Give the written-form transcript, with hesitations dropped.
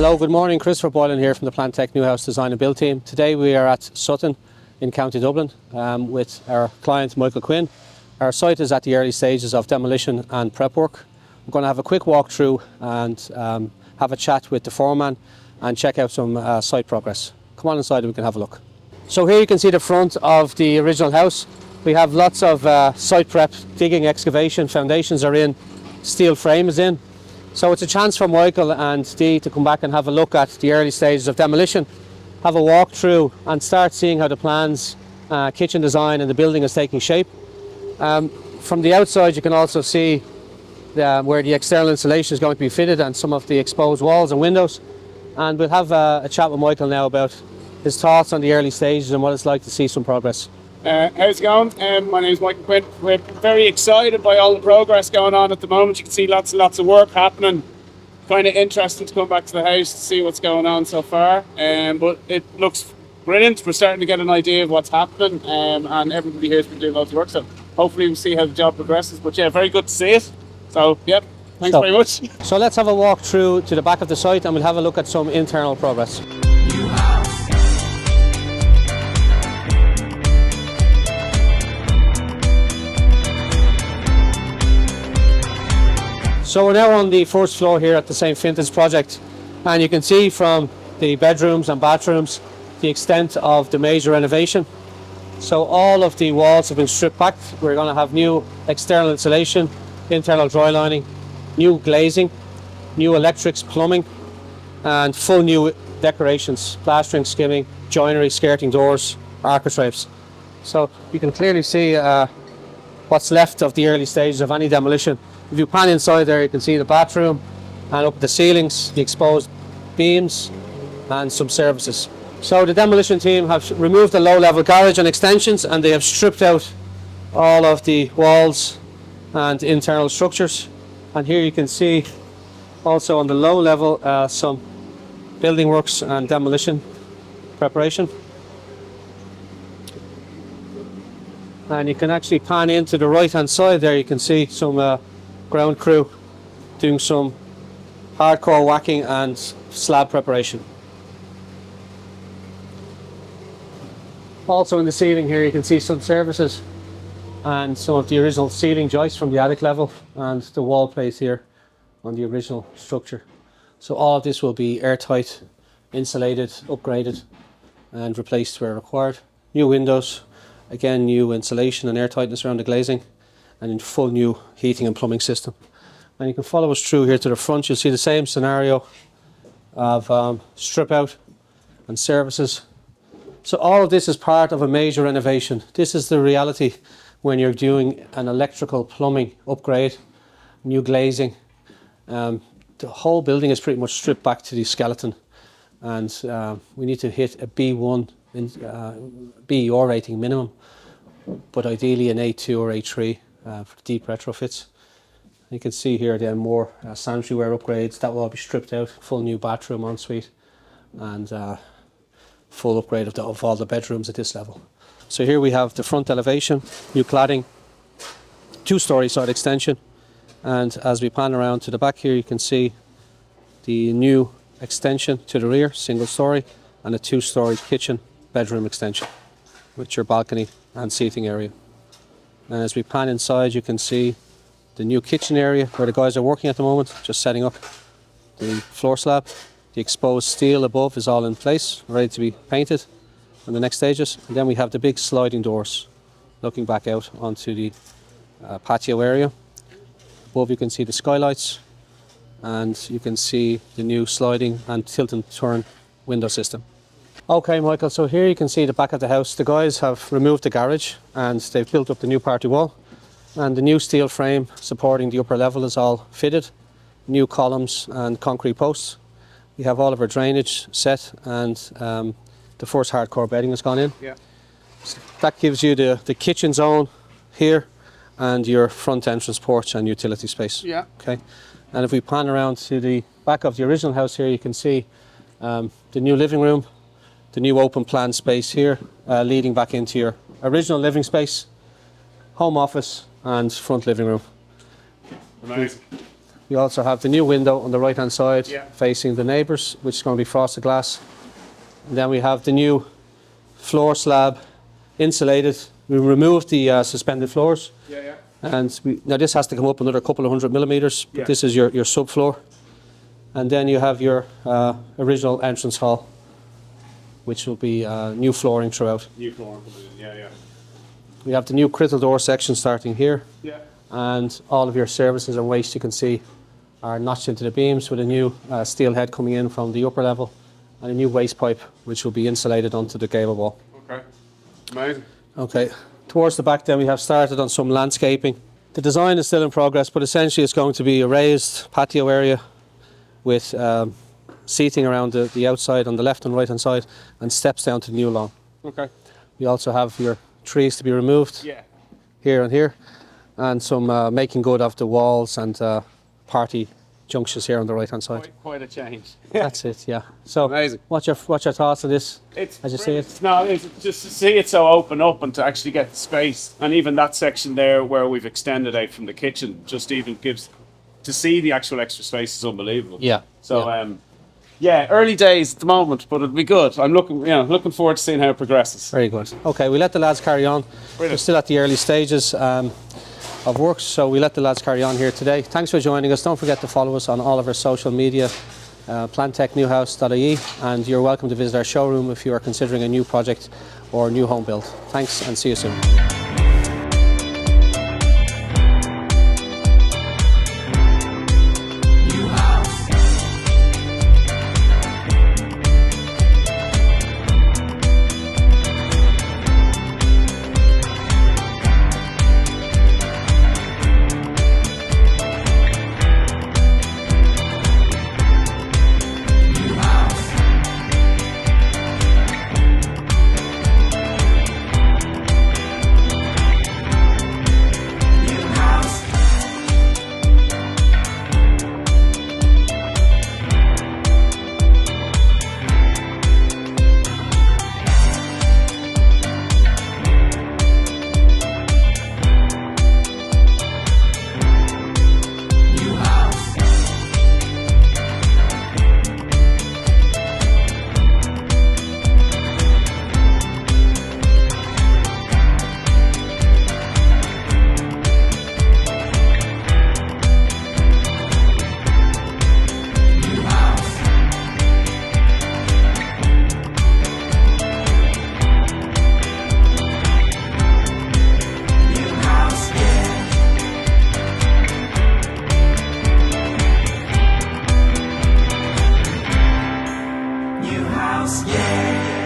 Hello, good morning. Christopher Boylan here from the Plantech Nuhaus Design and Build Team. Today we are at Sutton in County Dublin with our client Michael Quinn. Our site is at the early stages of demolition and prep work. We're going to have a quick walk through and have a chat with the foreman and check out some site progress. Come on inside and we can have a look. So here you can see the front of the original house. We have lots of site prep, digging, excavation, foundations are in, steel frame is in. So it's a chance for Michael and Dee to come back and have a look at the early stages of demolition, have a walk through and start seeing how the plans, kitchen design and the building is taking shape. From the outside you can also see where the external insulation is going to be fitted and some of the exposed walls and windows. And we'll have a chat with Michael now about his thoughts on the early stages and what it's like to see some progress. How's it going? My name is Michael Quinn. We're very excited by all the progress going on at the moment. You can see lots and lots of work happening. Kind of interesting to come back to the house to see what's going on so far. But it looks brilliant. We're starting to get an idea of what's happening, and everybody here has been doing lots of work. So hopefully we'll see how the job progresses. But yeah, very good to see it. So yep, thanks very much. So let's have a walk through to the back of the site and we'll have a look at some internal progress. So we're now on the first floor here at the St. Fintan's project, and you can see from the bedrooms and bathrooms the extent of the major renovation. So all of the walls have been stripped back. We're going to have new external insulation, internal dry lining, new glazing, new electrics, plumbing, and full new decorations, plastering, skimming, joinery, skirting doors, architraves. So you can clearly see what's left of the early stages of any demolition. If you pan inside there, you can see the bathroom and up the ceilings, the exposed beams and some services. So the demolition team have removed the low-level garage and extensions, and they have stripped out all of the walls and internal structures. And here you can see also on the low level some building works and demolition preparation. And you can actually pan into the right hand side there, you can see some ground crew doing some hardcore whacking and slab preparation. Also in the ceiling here you can see some services and some of the original ceiling joists from the attic level and the wall plate here on the original structure. So all of this will be airtight, insulated, upgraded and replaced where required. New windows, again new insulation and airtightness around the glazing, and in full new heating and plumbing system. And you can follow us through here to the front. You'll see the same scenario of strip out and services. So all of this is part of a major renovation. This is the reality when you're doing an electrical plumbing upgrade, new glazing. The whole building is pretty much stripped back to the skeleton, and we need to hit a B1 BER rating minimum, but ideally an A2 or A3 for deep retrofits. You can see here then more sanitary ware upgrades that will all be stripped out, full new bathroom ensuite and full upgrade of all the bedrooms at this level. So here we have the front elevation, new cladding, two-storey side extension, and as we pan around to the back here you can see the new extension to the rear, single storey, and a two-storey kitchen bedroom extension with your balcony and seating area. And as we pan inside you can see the new kitchen area where the guys are working at the moment, just setting up the floor slab. The exposed steel above is all in place, ready to be painted on the next stages. And then we have the big sliding doors looking back out onto the patio area. Above you can see the skylights, and you can see the new sliding and tilt and turn window system. Okay Michael, so here you can see the back of the house. The guys have removed the garage and they've built up the new party wall, and the new steel frame supporting the upper level is all fitted, new columns and concrete posts. We have all of our drainage set, and the first hardcore bedding has gone in. Yeah. So that gives you the kitchen zone here and your front entrance porch and utility space. Yeah. Okay. And if we pan around to the back of the original house here, you can see the new living room, the new open plan space here, leading back into your original living space, home office and front living room. Amazing. We also have the new window on the right hand side Yeah. facing the neighbours, which is going to be frosted glass. And then we have the new floor slab, insulated. We removed the suspended floors. Yeah. And now this has to come up another couple of 100 mm, but Yeah. this is your subfloor. And then you have your original entrance hall, which will be new flooring throughout. New floor. Yeah. We have the new crystal door section starting here, Yeah. and all of your services and waste you can see are notched into the beams with a new steel head coming in from the upper level, and a new waste pipe which will be insulated onto the gable wall. Okay. Amazing. Okay, towards the back then we have started on some landscaping. The design is still in progress, but essentially it's going to be a raised patio area with seating around the outside on the left and right hand side, and steps down to the new lawn. Okay. We also have your trees to be removed Yeah. here and here, and some making good of the walls and party junctions here on the right hand side. Quite a change. That's it, yeah. So, Amazing. what's your thoughts on this? It's As you see brilliant. it? No, it's just to see it so open up and to actually get the space, and even that section there where we've extended out from the kitchen, just even gives to see the actual extra space is unbelievable. Yeah. So yeah. yeah, early days at the moment, but it'll be good. I'm looking forward to seeing how it progresses. Very good. Okay, we let the lads carry on. Brilliant. We're still at the early stages of work, so we let the lads carry on here today. Thanks for joining us. Don't forget to follow us on all of our social media, plantechnuhaus.ie, and you're welcome to visit our showroom if you are considering a new project or new home build. Thanks, and see you soon. Nuhaus, yeah.